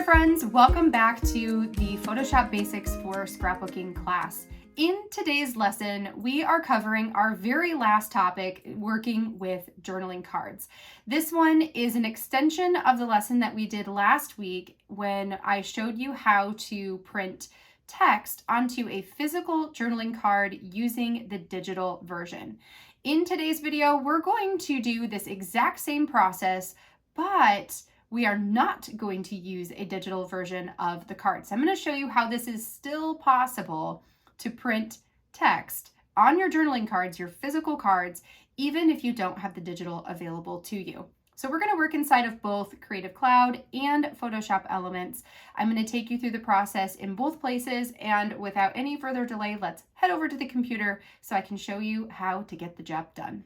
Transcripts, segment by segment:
there, friends. Welcome back to the Photoshop Basics for Scrapbooking class. In today's lesson, we are covering our very last topic, working with journaling cards. This one is an extension of the lesson that we did last week when I showed you how to print text onto a physical journaling card using the digital version. In today's video, we're going to do this exact same process, but we are not going to use a digital version of the card. So I'm going to show you how this is still possible to print text on your journaling cards, your physical cards, even if you don't have the digital available to you. So we're going to work inside of both Creative Cloud and Photoshop Elements. I'm going to take you through the process in both places, and without any further delay, let's head over to the computer so I can show you how to get the job done.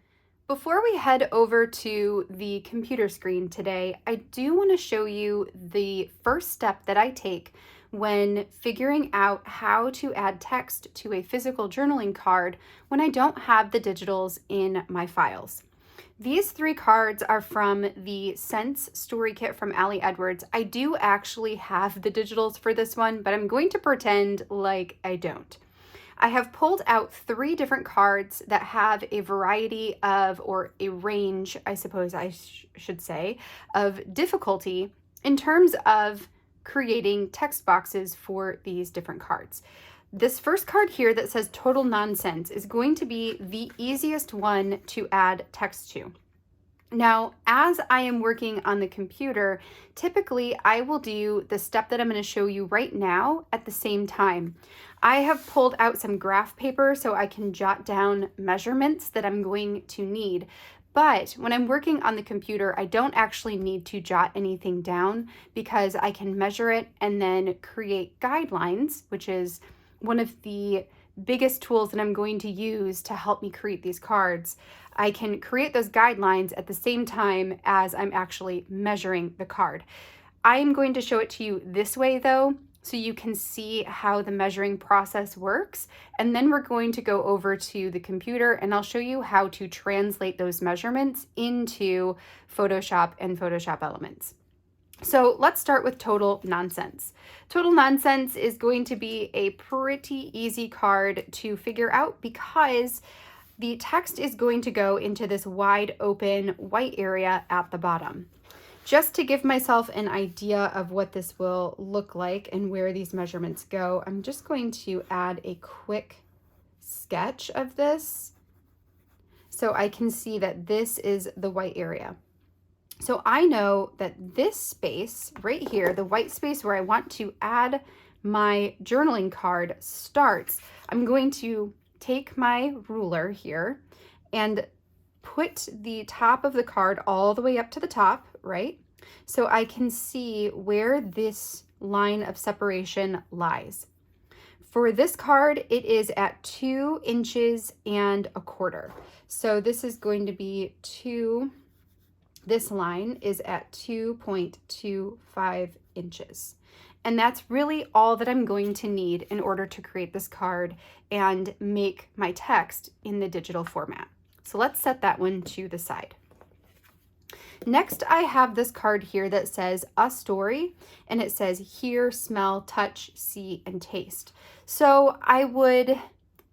Before we head over to the computer screen today, I do want to show you the first step that I take when figuring out how to add text to a physical journaling card when I don't have the digitals in my files. These three cards are from the Sense Story Kit from Ali Edwards. I do actually have the digitals for this one, but I'm going to pretend like I don't. I have pulled out three different cards that have a variety of, or a range, I suppose I should say, of difficulty in terms of creating text boxes for these different cards. This first card here that says Total Nonsense is going to be the easiest one to add text to. Now, as I am working on the computer, typically I will do the step that I'm going to show you right now at the same time. I have pulled out some graph paper so I can jot down measurements that I'm going to need. But when I'm working on the computer, I don't actually need to jot anything down because I can measure it and then create guidelines, which is one of the biggest tools that I'm going to use to help me create these cards. I can create those guidelines at the same time as I'm actually measuring the card. I am going to show it to you this way though, so you can see how the measuring process works. And then we're going to go over to the computer and I'll show you how to translate those measurements into Photoshop and Photoshop Elements. So let's start with Total Nonsense. Total Nonsense is going to be a pretty easy card to figure out because the text is going to go into this wide open white area at the bottom. Just to give myself an idea of what this will look like and where these measurements go, I'm just going to add a quick sketch of this so I can see that this is the white area. So I know that this space right here, the white space where I want to add my journaling card starts. I'm going to take my ruler here and put the top of the card all the way up to the top, right? So I can see where this line of separation lies. For this card, it is at 2 inches and a quarter. So this is going to be this line is at 2.25 inches. And that's really all that I'm going to need in order to create this card and make my text in the digital format. So let's set that one to the side. Next, I have this card here that says A Story, and it says Hear, Smell, Touch, See, and Taste. So I would,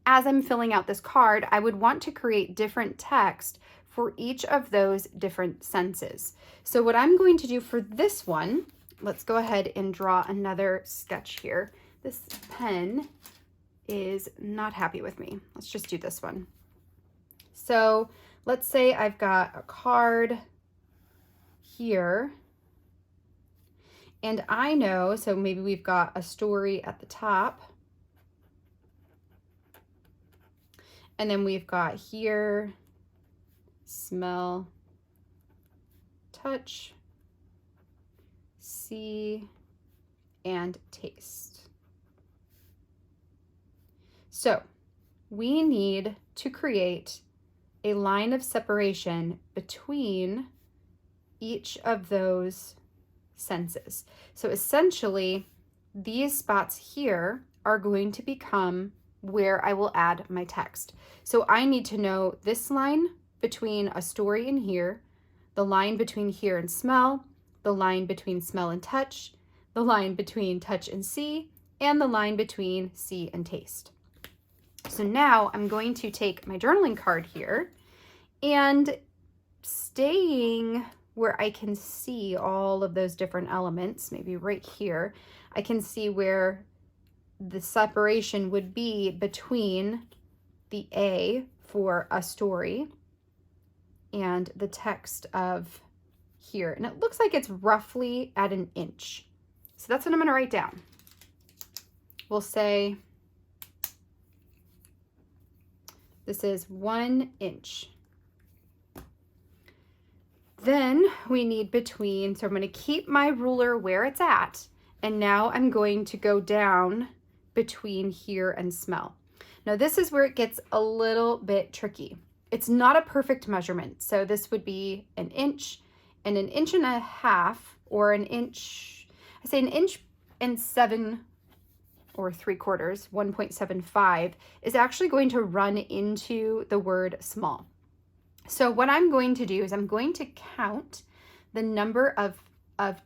as I'm filling out this card, I would want to create different text for each of those different senses. So what I'm going to do for this one, let's go ahead and draw another sketch here. This pen is not happy with me. Let's just do this one. So let's say I've got a card here, and I know, so maybe we've got a story at the top, and then we've got here, smell, touch, see, and taste. So we need to create a line of separation between each of those senses. So essentially, these spots here are going to become where I will add my text. So I need to know this line between a story and here, the line between hear and smell, the line between smell and touch, the line between touch and see, and the line between see and taste. So now I'm going to take my journaling card here, and staying where I can see all of those different elements, maybe right here, I can see where the separation would be between the A for a story and the text of here. And it looks like it's roughly at 1 inch. So that's what I'm going to write down. We'll say this is 1 inch. Then we need between, so I'm going to keep my ruler where it's at, and now I'm going to go down between here and smell. Now this is where it gets a little bit tricky. It's not a perfect measurement, so this would be 1 inch and 1.5 inches, or 1 inch, I say 1 inch and 7 or 3/4, 1.75 is actually going to run into the word small. So what I'm going to do is I'm going to count the number of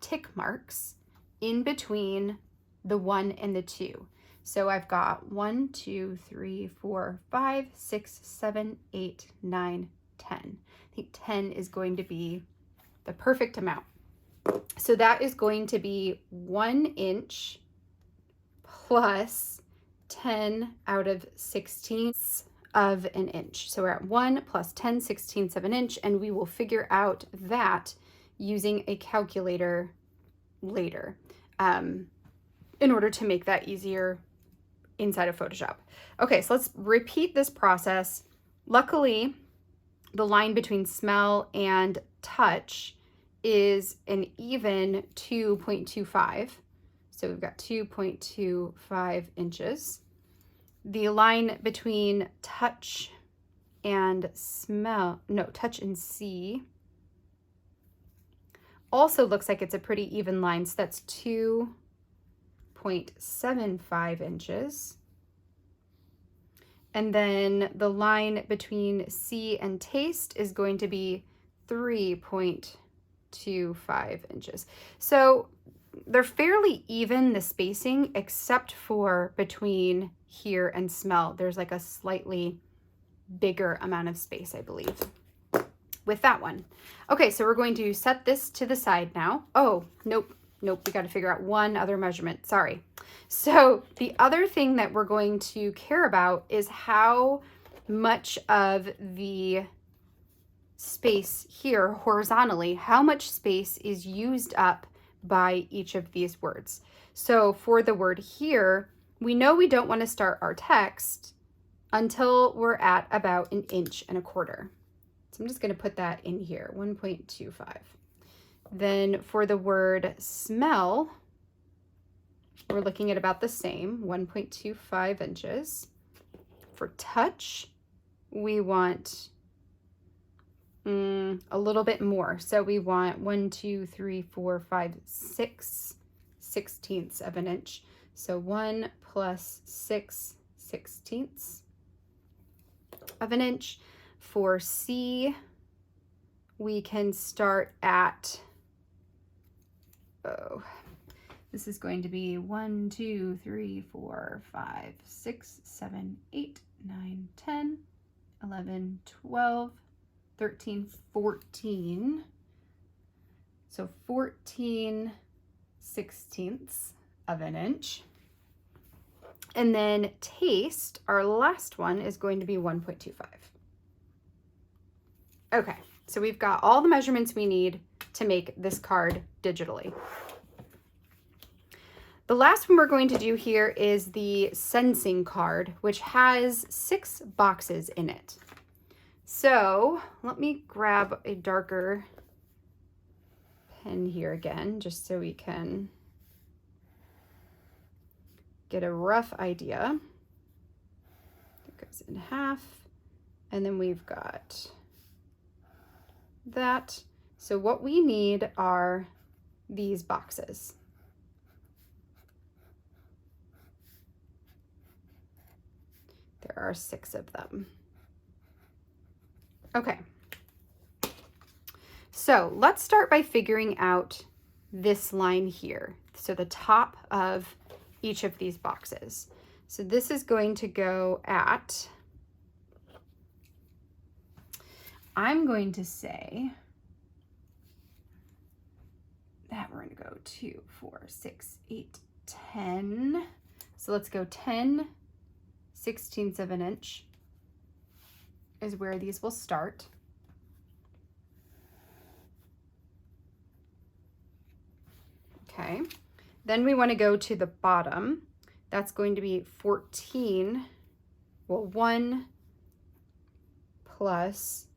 tick marks in between the 1 and the 2. So I've got 1, 2, 3, 4, 5, 6, 7, 8, 9, 10. I think 10 is going to be the perfect amount. So that is going to be 1 inch plus 10 out of 16 of 1 inch. So we're at 1 plus 10/16 of 1 inch, and we will figure out that using a calculator later in order to make that easier inside of Photoshop. Okay, so let's repeat this process. Luckily, the line between smell and touch is an even 2.25. So we've got 2.25 inches. The line between touch and touch and see also looks like it's a pretty even line. So that's 2.75 inches. And then the line between see and taste is going to be 3.25 inches. So they're fairly even, the spacing, except for between here and smell. There's like a slightly bigger amount of space, I believe, with that one. Okay, so we're going to set this to the side now. Oh, nope, we got to figure out one other measurement. Sorry. So the other thing that we're going to care about is how much of the space here horizontally, how much space is used up by each of these words. So for the word here, we know we don't want to start our text until we're at about 1.25 inches. So I'm just going to put that in here, 1.25. Then for the word smell, we're looking at about the same, 1.25 inches. For touch, we want a little bit more. So we want 1, 2, 3, 4, 5, 6/16 of 1 inch. So 1 plus 6/16 of 1 inch. For C, we can start at, this is going to be 1, 2, 3, 4, 5, 6, 7, 8, 9, 10, 11, 12, 13, 14. So 14/16 of 1 inch. And then taste, our last one, is going to be 1.25. Okay, so we've got all the measurements we need to make this card digitally. The last one we're going to do here is the sensing card, which has 6 boxes in it. So let me grab a darker pen here again, just so we can get a rough idea. It goes in half, and then we've got that. So what we need are these boxes. There are 6 of them. Okay. So let's start by figuring out this line here. so the top of each of these boxes. So this is going to go at, I'm going to say that we're going to go 2, 4, 6, 8, 10. So let's go 10/16 of an inch is where these will start. Okay, then we want to go to the bottom. That's going to be 1 plus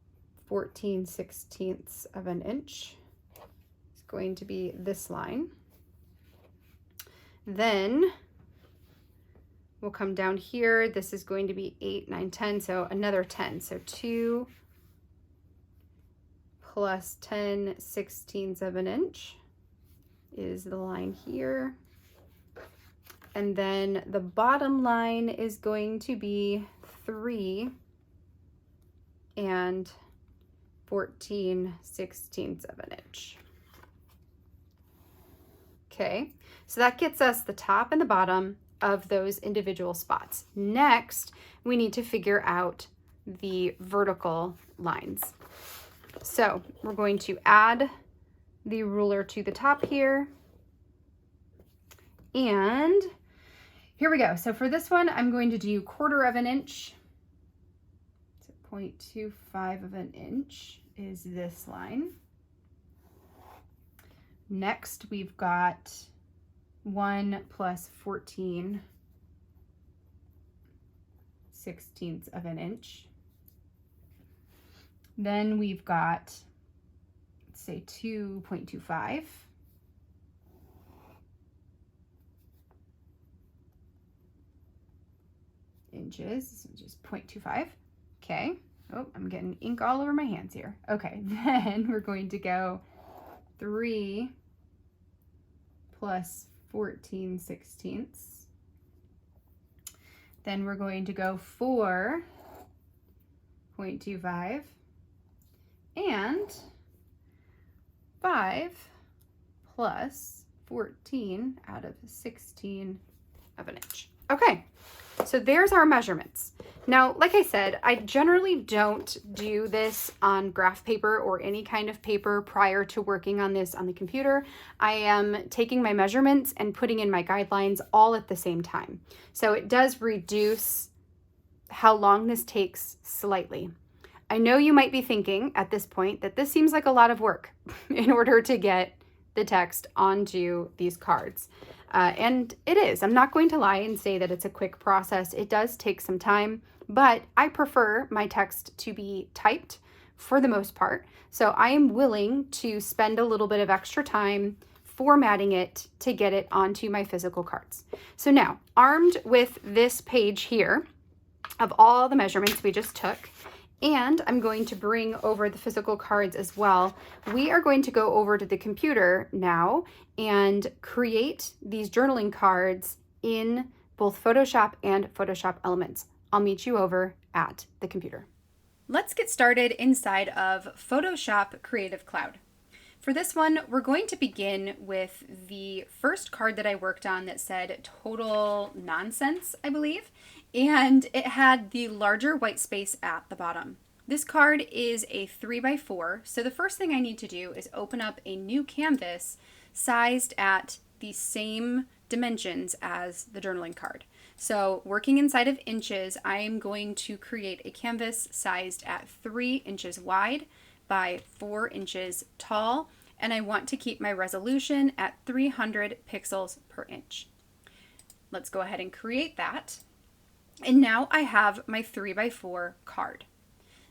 14/16 of an inch. It's going to be this line. Then we'll come down here. This is going to be 8, 9, 10, so another 10. So 2 plus 10/16 of an inch is the line here. And then the bottom line is going to be 3 and 14/16 of an inch. Okay, so that gets us the top and the bottom of those individual spots. Next, we need to figure out the vertical lines. So we're going to add the ruler to the top here. And here we go. So for this one, I'm going to do 1/4 of an inch. So 0.25 of an inch is this line. Next, we've got 1 plus 14/16 of an inch. Then we've got, let's say 2.25. inches, so just 0.25. Okay. Oh, I'm getting ink all over my hands here. Okay, then we're going to go 3 plus 14/16. Then we're going to go 4.25 and 5 plus 14 out of 16 of an inch. Okay, so there's our measurements. Now, like I said, I generally don't do this on graph paper or any kind of paper prior to working on this on the computer. I am taking my measurements and putting in my guidelines all at the same time. So it does reduce how long this takes slightly. I know you might be thinking at this point that this seems like a lot of work in order to get the text onto these cards. And it is. I'm not going to lie and say that it's a quick process. It does take some time, but I prefer my text to be typed for the most part. So I am willing to spend a little bit of extra time formatting it to get it onto my physical cards. So now, armed with this page here of all the measurements we just took, and I'm going to bring over the physical cards as well. We are going to go over to the computer now and create these journaling cards in both Photoshop and Photoshop Elements. I'll meet you over at the computer. Let's get started inside of Photoshop Creative Cloud. For this one, we're going to begin with the first card that I worked on that said Total Nonsense, I believe, and it had the larger white space at the bottom. This card is a 3x4, so the first thing I need to do is open up a new canvas sized at the same dimensions as the journaling card. So working inside of inches, I am going to create a canvas sized at 3 inches wide by 4 inches tall, and I want to keep my resolution at 300 pixels per inch. Let's go ahead and create that. And now I have my 3x4 card.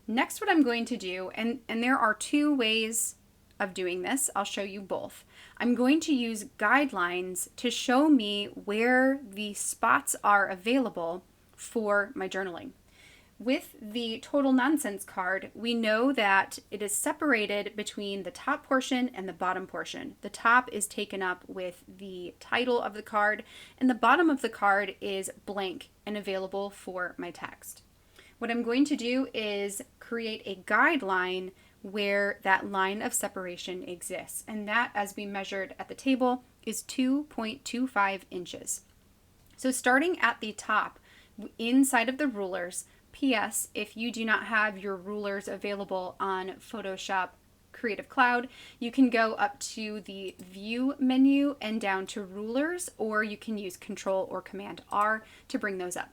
Next, what I'm going to do, and there are 2 ways of doing this, I'll show you both. I'm going to use guidelines to show me where the spots are available for my journaling. With the Total Nonsense card, we know that it is separated between the top portion and the bottom portion. The top is taken up with the title of the card, and the bottom of the card is blank and available for my text. What I'm going to do is create a guideline where that line of separation exists, and that, as we measured at the table, is 2.25 inches. So starting at the top, inside of the rulers, P.S. if you do not have your rulers available on Photoshop Creative Cloud, you can go up to the View menu and down to Rulers, or you can use Control or Command R to bring those up.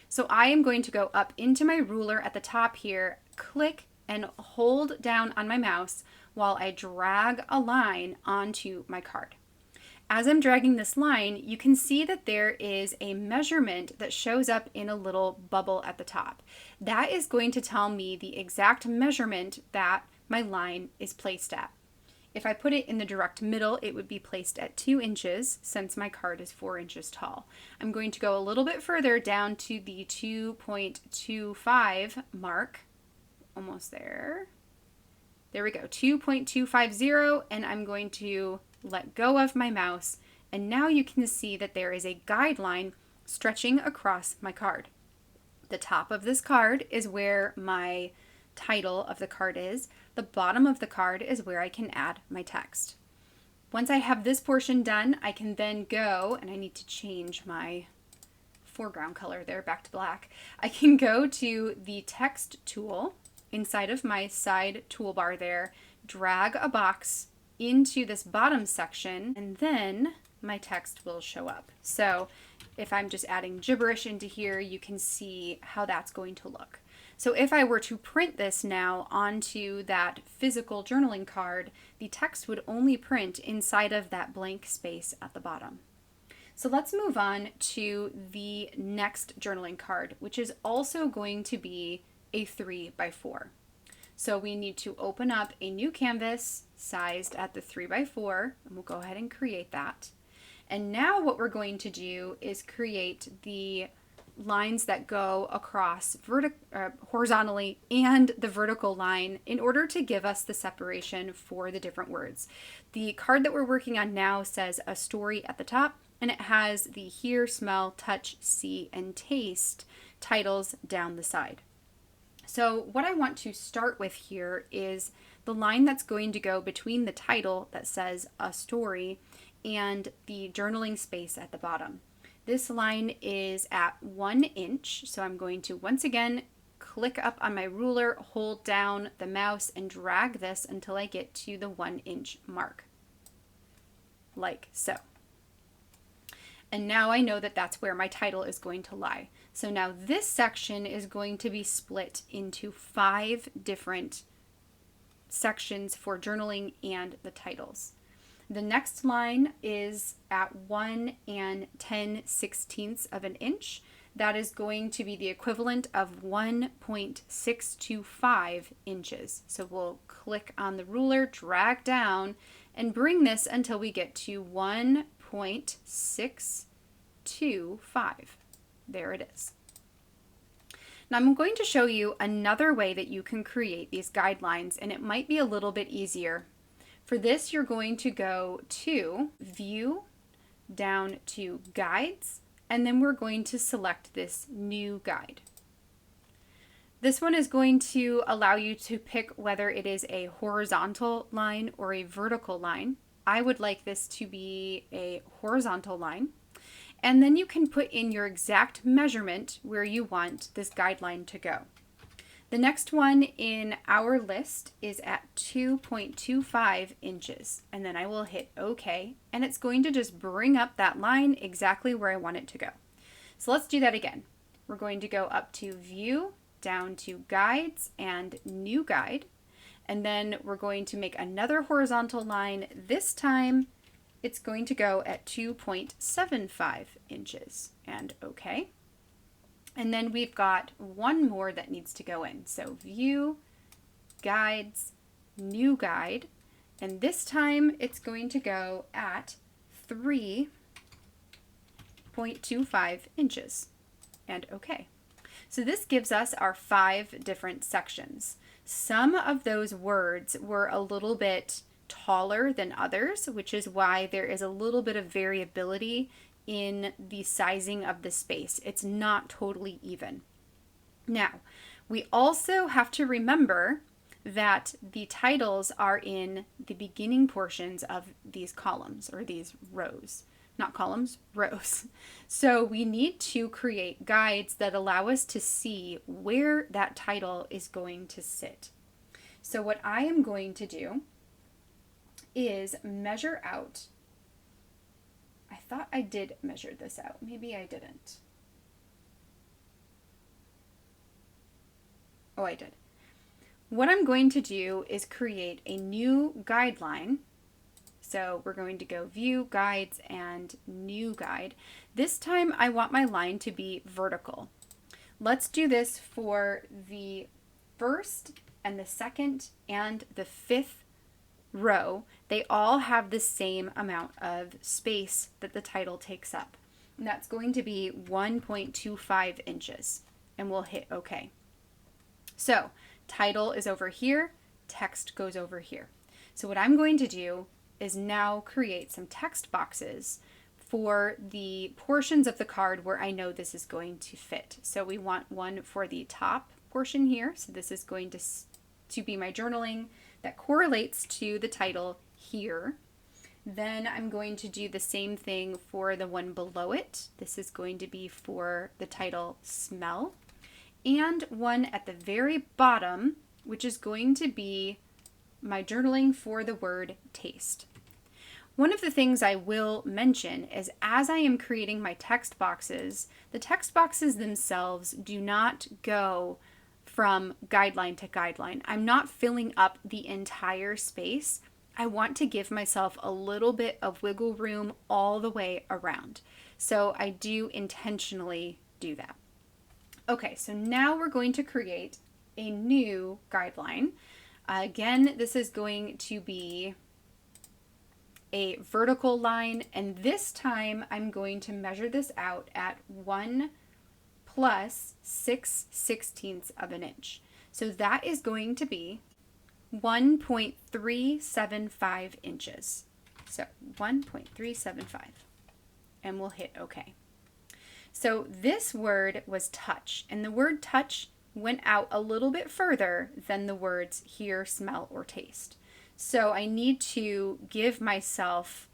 So I am going to go up into my ruler at the top here, click and hold down on my mouse while I drag a line onto my card. As I'm dragging this line, you can see that there is a measurement that shows up in a little bubble at the top. That is going to tell me the exact measurement that my line is placed at. If I put it in the direct middle, it would be placed at 2 inches since my card is 4 inches tall. I'm going to go a little bit further down to the 2.25 mark. Almost there. There we go, 2.250, and I'm going to let go of my mouse, and now you can see that there is a guideline stretching across my card. The top of this card is where my title of the card is. The bottom of the card is where I can add my text. Once I have this portion done, I can then go, and I need to change my foreground color there back to black. I can go to the text tool inside of my side toolbar there, drag a box into this bottom section, and then my text will show up. So if I'm just adding gibberish into here, you can see how that's going to look. So if I were to print this now onto that physical journaling card, the text would only print inside of that blank space at the bottom. So let's move on to the next journaling card, which is also going to be a 3x4. So we need to open up a new canvas sized at the 3x4, and we'll go ahead and create that. And now what we're going to do is create the lines that go across horizontally and the vertical line in order to give us the separation for the different words. The card that we're working on now says a story at the top, and it has the hear, smell, touch, see, and taste titles down the side. So what I want to start with here is the line that's going to go between the title that says a story and the journaling space at the bottom. This line is at 1 inch, so I'm going to once again click up on my ruler, hold down the mouse, and drag this until I get to the 1 inch mark, like so. And now I know that that's where my title is going to lie. So now this section is going to be split into 5 different sections for journaling and the titles. The next line is at 1 10/16 of an inch. That is going to be the equivalent of 1.625 inches. So we'll click on the ruler, drag down, and bring this until we get to 1.625. There it is. Now I'm going to show you another way that you can create these guidelines, and it might be a little bit easier. For this, you're going to go to View, down to Guides, and then we're going to select this new guide. This one is going to allow you to pick whether it is a horizontal line or a vertical line. I would like this to be a horizontal line. And then you can put in your exact measurement where you want this guideline to go. The next one in our list is at 2.25 inches, and then I will hit OK, and it's going to just bring up that line exactly where I want it to go. So let's do that again. We're going to go up to View, down to Guides, and New Guide, and then we're going to make another horizontal line. This time it's going to go at 2.75 inches, and OK. And then we've got one more that needs to go in. So View, Guides, New Guide, and this time it's going to go at 3.25 inches, and OK. So this gives us our 5 different sections. Some of those words were a little bit taller than others, which is why there is a little bit of variability in the sizing of the space. It's not totally even. Now, we also have to remember that the titles are in the beginning portions of these columns or these rows. Not columns, rows. So we need to create guides that allow us to see where that title is going to sit. So what I am going to do is measure out. I thought I did measure this out. Maybe I didn't. Oh, I did. What I'm going to do is create a new guideline. So we're going to go View, Guides, and New Guide. This time I want my line to be vertical. Let's do this for the first and the second and the fifth row. They all have the same amount of space that the title takes up. And that's going to be 1.25 inches. And we'll hit OK. So title is over here, text goes over here. So what I'm going to do is now create some text boxes for the portions of the card where I know this is going to fit. So we want one for the top portion here. So this is going to be my journaling that correlates to the title here. Then I'm going to do the same thing for the one below it. This is going to be for the title Smell. And one at the very bottom, which is going to be my journaling for the word taste. One of the things I will mention is as I am creating my text boxes, the text boxes themselves do not go from guideline to guideline. I'm not filling up the entire space. I want to give myself a little bit of wiggle room all the way around. So I do intentionally do that. Okay, so now we're going to create a new guideline. Again, this is going to be a vertical line, and this time I'm going to measure this out at 1 plus 6/16 of an inch. So that is going to be 1.375 inches. So 1.375, and we'll hit OK. So this word was touch, and the word touch went out a little bit further than the words hear, smell, or taste. So I need to give myself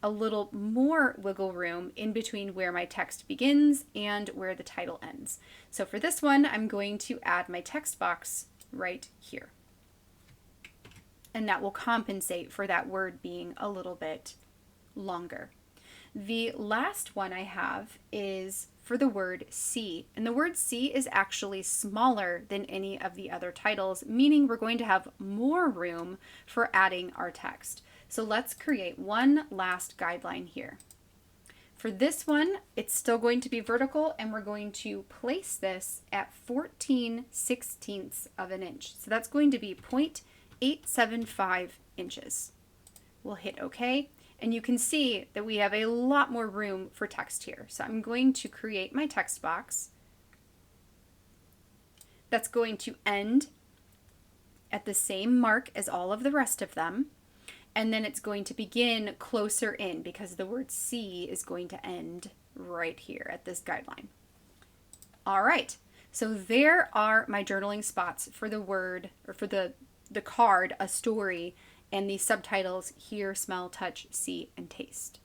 a little more wiggle room in between where my text begins and where the title ends. So for this one, I'm going to add my text box right here. And that will compensate for that word being a little bit longer. The last one I have is for the word see, and the word see is actually smaller than any of the other titles, meaning we're going to have more room for adding our text. So let's create one last guideline here. For this one, it's still going to be vertical, and we're going to place this at 14/16 of an inch. So that's going to be 0.875 inches. We'll hit OK. And you can see that we have a lot more room for text here. So I'm going to create my text box that's going to end at the same mark as all of the rest of them. And then it's going to begin closer in because the word see is going to end right here at this guideline. All right, so there are my journaling spots for the word, or for the card, a story, and the subtitles hear, smell, touch, see, and taste.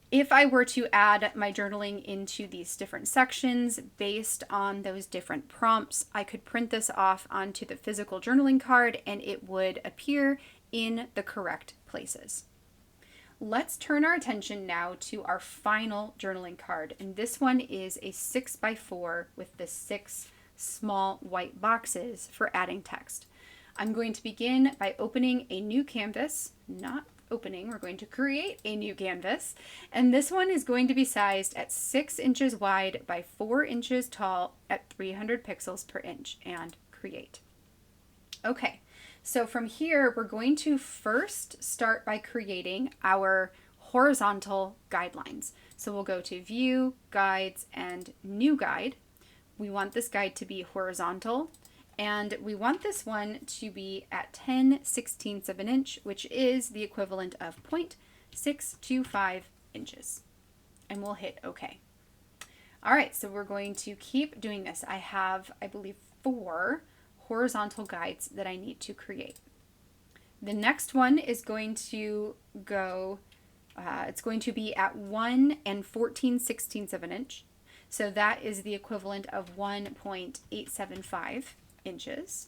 If I were to add my journaling into these different sections based on those different prompts, I could print this off onto the physical journaling card and it would appear in the correct places. Let's turn our attention now to our final journaling card, and this one is a 6x4 with the 6 small white boxes for adding text. I'm going to begin by opening a new canvas, we're going to create a new canvas, and this one is going to be sized at 6 inches wide by 4 inches tall at 300 pixels per inch, and create. Okay, so from here, we're going to first start by creating our horizontal guidelines. So we'll go to View, Guides, and New Guide. We want this guide to be horizontal, and we want this one to be at 10/16 of an inch, which is the equivalent of 0.625 inches. And we'll hit OK. All right, so we're going to keep doing this. I have, I believe, 4 horizontal guides that I need to create. The next one is going to go, it's going to be at 1 and 14/16 of an inch. So that is the equivalent of 1.875 inches.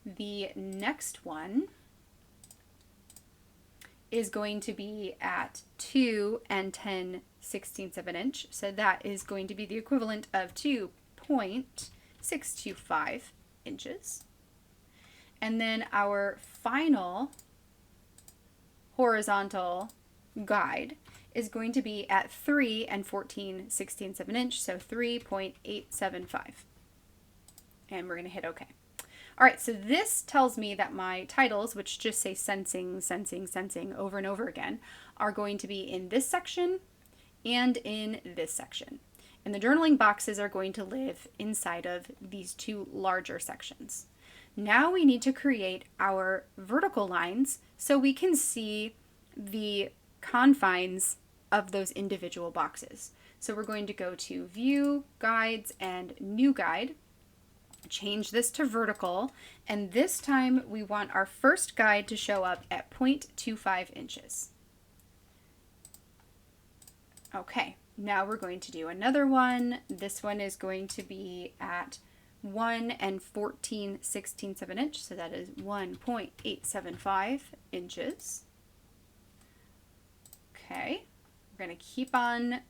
The next one is going to be at 2 and 10/16 of an inch. So that is going to be the equivalent of 2.625 inches. And then our final horizontal guide is going to be at 3 and 14/16 of an inch, so 3.875. And we're going to hit OK. All right, so this tells me that my titles, which just say sensing, sensing, sensing over and over again, are going to be in this section and in this section. And the journaling boxes are going to live inside of these two larger sections. Now we need to create our vertical lines so we can see the confines of those individual boxes. So we're going to go to View, Guides, and New Guide. Change this to vertical, and this time we want our first guide to show up at 0.25 inches. Okay, now we're going to do another one. This one is going to be at 1 and 14/16 of an inch, so that is 1.875 inches. Okay, we're going to keep on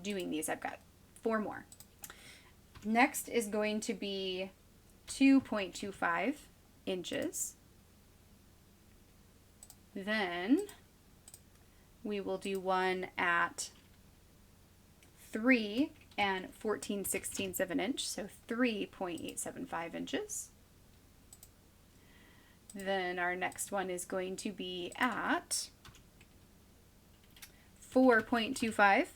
doing these. I've got 4 more. Next is going to be 2.25 inches. Then we will do one at 3 and 14/16 of an inch, so 3.875 inches. Then our next one is going to be at 4.25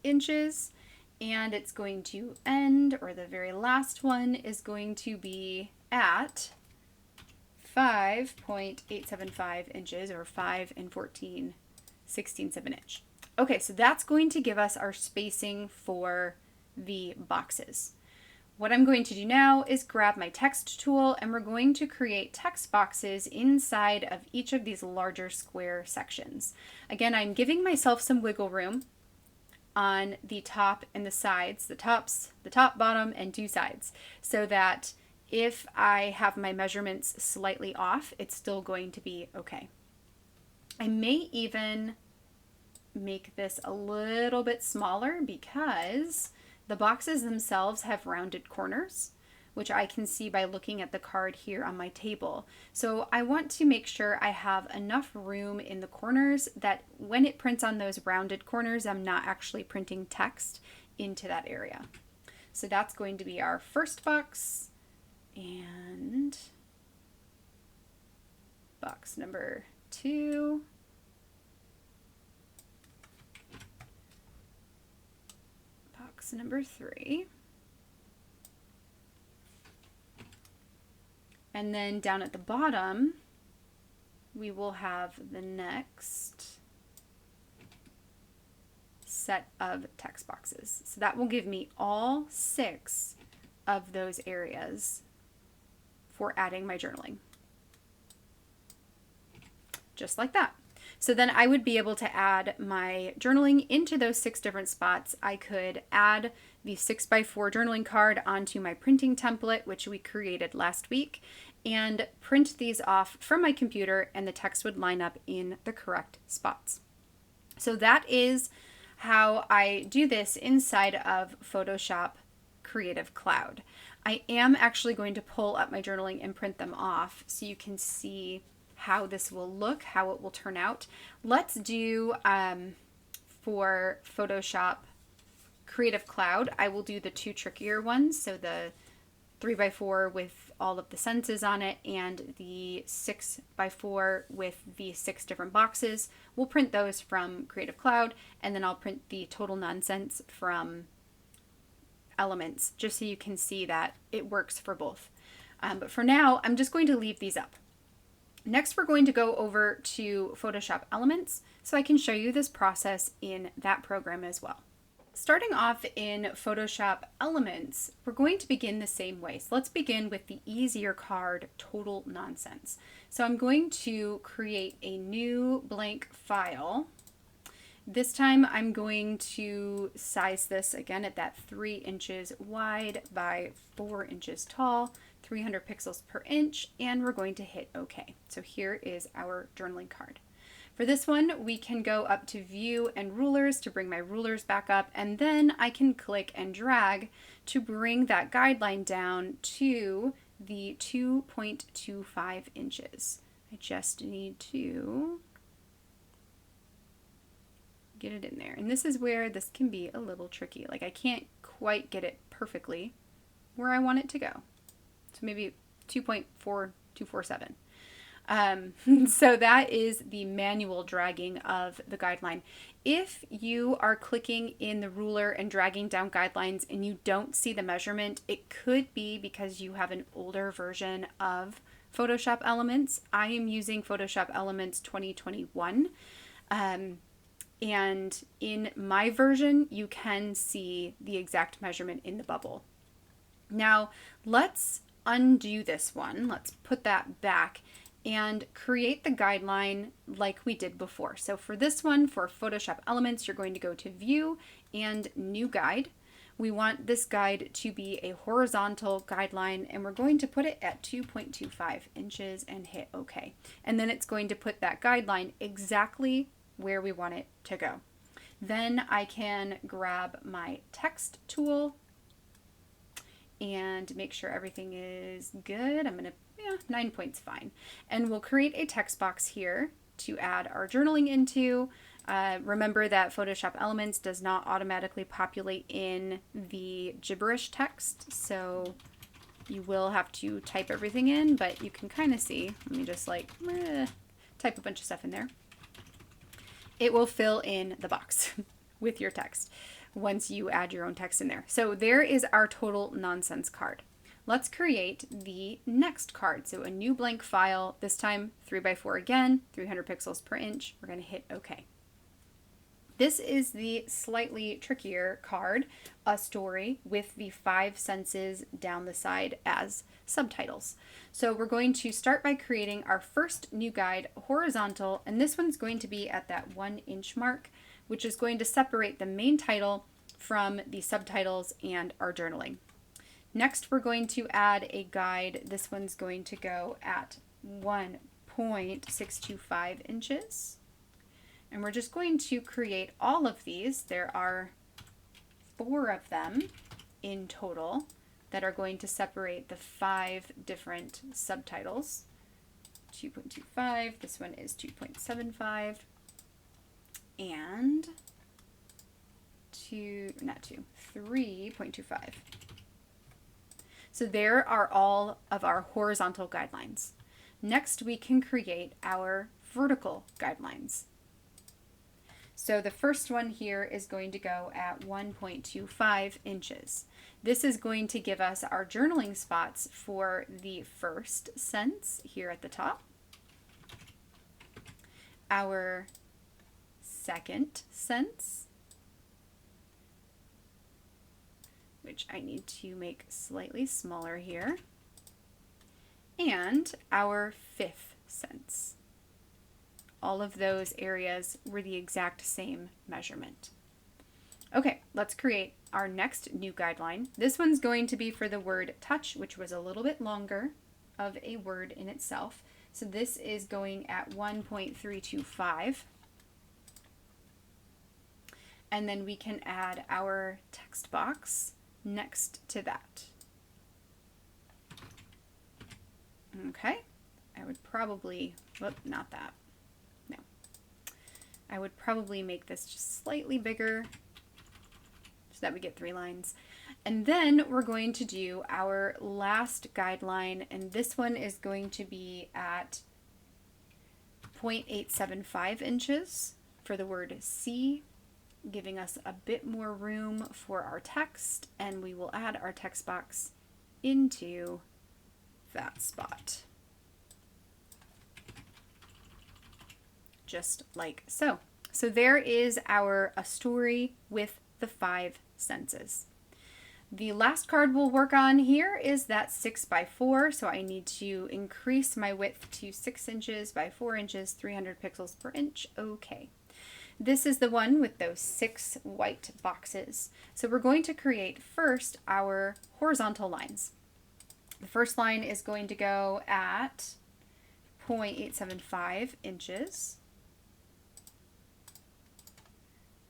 inches, and it's going to end, or the very last one is going to be at 5.875 inches, or 5 and 14/16 of an inch. Okay, so that's going to give us our spacing for the boxes. What I'm going to do now is grab my text tool, and we're going to create text boxes inside of each of these larger square sections. Again, I'm giving myself some wiggle room on the top and the sides, the top, bottom, and 2 sides, so that if I have my measurements slightly off, it's still going to be okay. I may even make this a little bit smaller because the boxes themselves have rounded corners, which I can see by looking at the card here on my table. So I want to make sure I have enough room in the corners that when it prints on those rounded corners, I'm not actually printing text into that area. So that's going to be our first box, and box number 2. Box number 3. And then down at the bottom, we will have the next set of text boxes. So that will give me all 6 of those areas for adding my journaling. Just like that. So then I would be able to add my journaling into those 6 different spots. I could add the 6x4 journaling card onto my printing template, which we created last week, and print these off from my computer, and the text would line up in the correct spots. So that is how I do this inside of Photoshop Creative Cloud. I am actually going to pull up my journaling and print them off so you can see how this will look, how it will turn out. Let's do, for Photoshop Creative Cloud, I will do the 2 trickier ones, so the 3x4 with all of the senses on it and the 6x4 with the 6 different boxes. We'll print those from Creative Cloud, and then I'll print the total nonsense from Elements, just so you can see that it works for both. But for now, I'm just going to leave these up. Next, we're going to go over to Photoshop Elements so I can show you this process in that program as well. Starting off in Photoshop Elements, we're going to begin the same way. So let's begin with the easier card, Total Nonsense. So I'm going to create a new blank file. This time I'm going to size this again at that 3 inches wide by 4 inches tall, 300 pixels per inch, and we're going to hit OK. So here is our journaling card. For this one, we can go up to View and Rulers to bring my rulers back up, and then I can click and drag to bring that guideline down to the 2.25 inches. I just need to get it in there. And this is where this can be a little tricky. Like I can't quite get it perfectly where I want it to go. So maybe 2.4247. So that is the manual dragging of the guideline. If you are clicking in the ruler and dragging down guidelines and you don't see the measurement, it could be because you have an older version of Photoshop Elements. I am using Photoshop Elements 2021. And in my version, you can see the exact measurement in the bubble. Now, let's undo this one. Let's put that back and create the guideline like we did before. So for this one, for Photoshop Elements, you're going to go to View and New Guide. We want this guide to be a horizontal guideline, and we're going to put it at 2.25 inches and hit OK. And then it's going to put that guideline exactly where we want it to go. Then I can grab my text tool and make sure everything is good. I'm going to 9 points fine. And we'll create a text box here to add our journaling into. Remember that Photoshop Elements does not automatically populate in the gibberish text, so you will have to type everything in, but you can kind of see. Let me just like type a bunch of stuff in there. It will fill in the box with your text once you add your own text in there. So there is our Total Nonsense card. Let's create the next card. So a new blank file, this time 3x4 again, 300 pixels per inch. We're going to hit OK. This is the slightly trickier card, a story with the 5 senses down the side as subtitles. So we're going to start by creating our first new guide, horizontal, and this one's going to be at that 1 inch mark, which is going to separate the main title from the subtitles and our journaling. Next, we're going to add a guide. This one's going to go at 1.625 inches. And we're just going to create all of these. There are 4 of them in total that are going to separate the 5 different subtitles. 2.25, this one is 2.75, and 3.25. So there are all of our horizontal guidelines. Next, we can create our vertical guidelines. So the first one here is going to go at 1.25 inches. This is going to give us our journaling spots for the first sense here at the top, our second sense, which I need to make slightly smaller here, and our 5th sense. All of those areas were the exact same measurement. Okay, let's create our next new guideline. This one's going to be for the word touch, which was a little bit longer of a word in itself. So this is going at 1.325. And then we can add our text box next to that. Okay, I would probably, not that, no. I would probably make this just slightly bigger so that we get 3 lines. And then we're going to do our last guideline, and this one is going to be at 0.875 inches for the word see, giving us a bit more room for our text, and we will add our text box into that spot. Just like so. So there is our A Story with the 5 senses. The last card we'll work on here is that 6x4, so I need to increase my width to 6 inches by 4 inches, 300 pixels per inch. Okay. This is the one with those 6 white boxes. So we're going to create first our horizontal lines. The first line is going to go at 0.875 inches.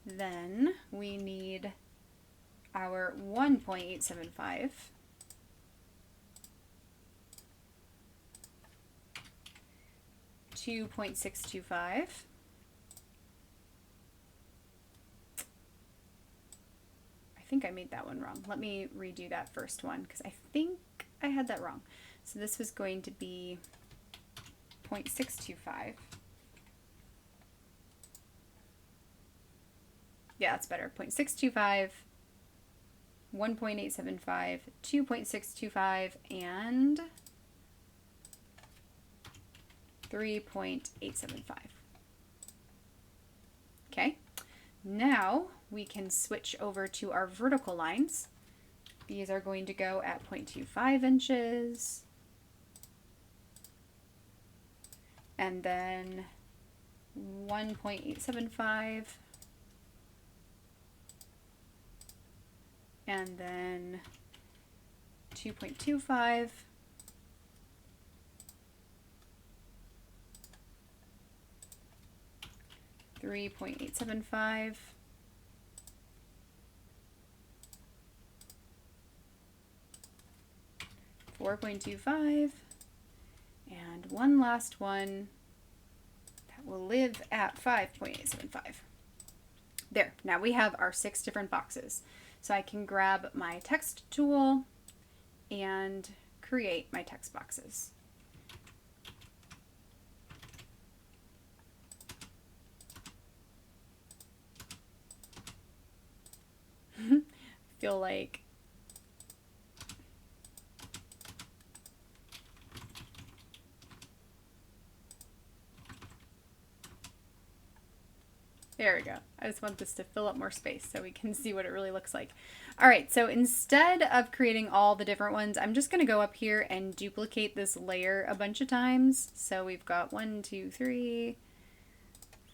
Then we need our 1.875. .625. I think I made that one wrong. Let me redo that first one because I think I had that wrong. So this was going to be 0.625. Yeah, that's better. 0.625, 1.875, 2.625, and 3.875. Okay, now we can switch over to our vertical lines. These are going to go at 0.25 inches, and then 1.875, and then 2.25, .875, .25, and one last one that will live at 5.875. There, now we have our 6 different boxes. So I can grab my text tool and create my text boxes. Feel like there we go. I just want this to fill up more space so we can see what it really looks like. All right, so instead of creating all the different ones, I'm just gonna go up here and duplicate this layer a bunch of times. So we've got 1, 2, 3,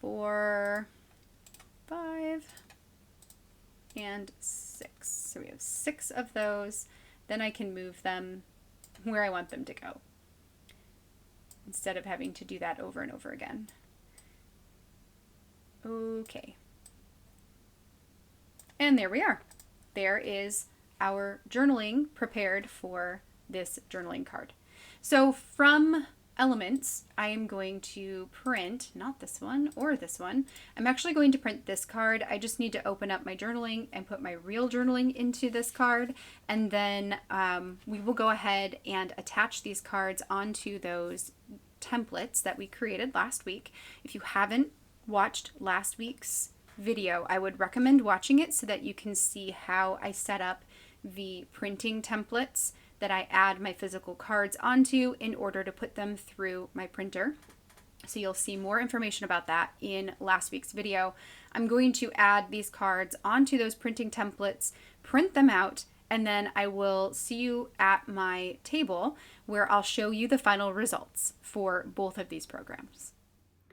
4, 5, and 6. So we have 6 of those. Then I can move them where I want them to go instead of having to do that over and over again. Okay. And there we are. There is our journaling prepared for this journaling card. So from elements, I am going to print, not this one or this one. I'm actually going to print this card. I just need to open up my journaling and put my real journaling into this card. And then we will go ahead and attach these cards onto those templates that we created last week. If you haven't watched last week's video, I would recommend watching it so that you can see how I set up the printing templates that I add my physical cards onto in order to put them through my printer. So you'll see more information about that in last week's video. I'm going to add these cards onto those printing templates, print them out, and then I will see you at my table where I'll show you the final results for both of these programs.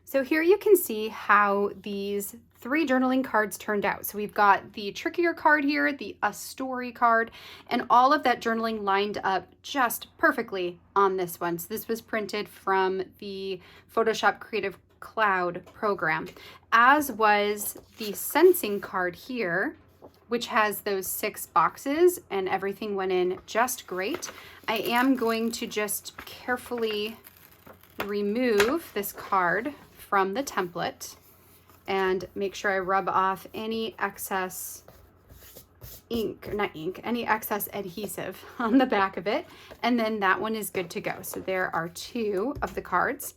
So here you can see how these 3 journaling cards turned out. So we've got the trickier card here, the A Story card, and all of that journaling lined up just perfectly on this one. So this was printed from the Photoshop Creative Cloud program, as was the sensing card here, which has those 6 boxes and everything went in just great. I am going to just carefully remove this card from the template and make sure I rub off any excess any excess adhesive on the back of it, and then that one is good to go. So there are 2 of the cards.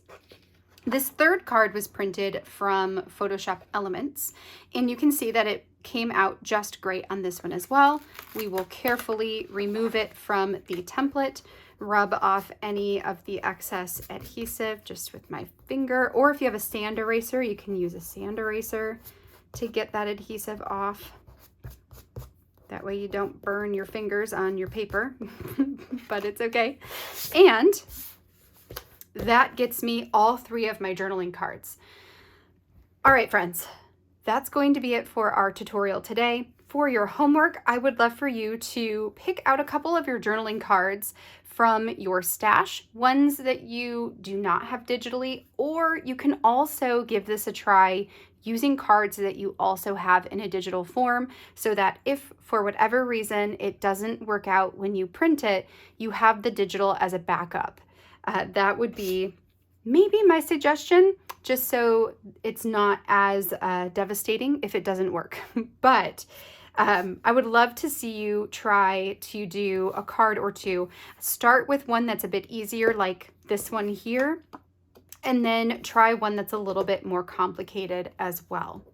This 3rd card was printed from Photoshop Elements, and you can see that it came out just great on this one as well. We will carefully remove it from the template, rub off any of the excess adhesive just with my finger, or if you have a sand eraser, you can use a sand eraser to get that adhesive off. That way you don't burn your fingers on your paper, but it's okay. And that gets me all 3 of my journaling cards. All right, friends, that's going to be it for our tutorial today. For your homework, I would love for you to pick out a couple of your journaling cards from your stash, ones that you do not have digitally, or you can also give this a try using cards that you also have in a digital form, so that if for whatever reason it doesn't work out when you print it, you have the digital as a backup. That would be maybe my suggestion, just so it's not as devastating if it doesn't work. But I would love to see you try to do a card or 2. Start with one that's a bit easier, like this one here, and then try one that's a little bit more complicated as well.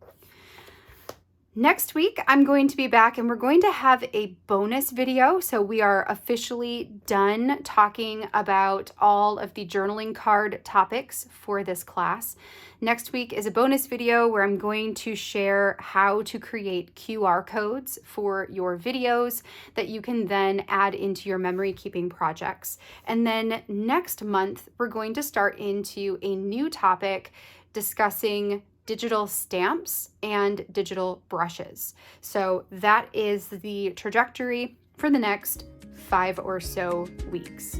Next week, I'm going to be back and we're going to have a bonus video. So we are officially done talking about all of the journaling card topics for this class. Next week is a bonus video where I'm going to share how to create QR codes for your videos that you can then add into your memory keeping projects. And then next month, we're going to start into a new topic discussing digital stamps and digital brushes. So that is the trajectory for the next 5 or so weeks.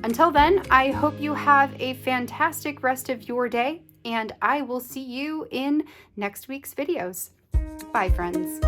Until then, I hope you have a fantastic rest of your day, and I will see you in next week's videos. Bye, friends.